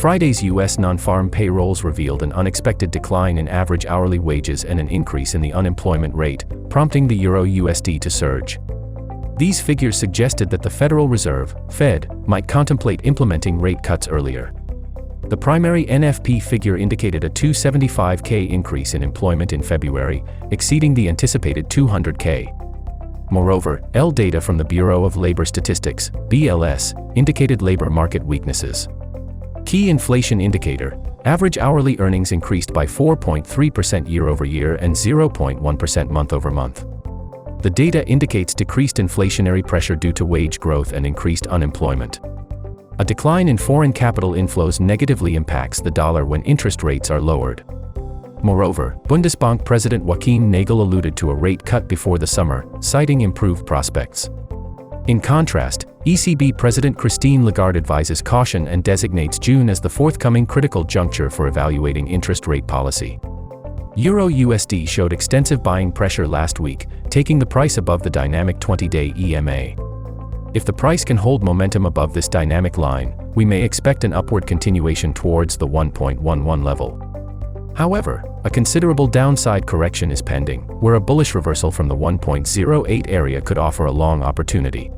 Friday's U.S. non-farm payrolls revealed an unexpected decline in average hourly wages and an increase in the unemployment rate, prompting the EURUSD to surge. These figures suggested that the Federal Reserve, Fed, might contemplate implementing rate cuts earlier. The primary NFP figure indicated a 275K increase in employment in February, exceeding the anticipated 200K. Moreover, L data from the Bureau of Labor Statistics, BLS, indicated labor market weaknesses. Key inflation indicator, average hourly earnings increased by 4.3% year-over-year and 0.1% month-over-month. The data indicates decreased inflationary pressure due to wage growth and increased unemployment. A decline in foreign capital inflows negatively impacts the dollar when interest rates are lowered. Moreover, Bundesbank President Joachim Nagel alluded to a rate cut before the summer, citing improved prospects. In contrast, ECB President Christine Lagarde advises caution and designates June as the forthcoming critical juncture for evaluating interest rate policy. EURUSD showed extensive buying pressure last week, taking the price above the dynamic 20-day EMA. If the price can hold momentum above this dynamic line, we may expect an upward continuation towards the 1.11 level. However, a considerable downside correction is pending, where a bullish reversal from the 1.08 area could offer a long opportunity.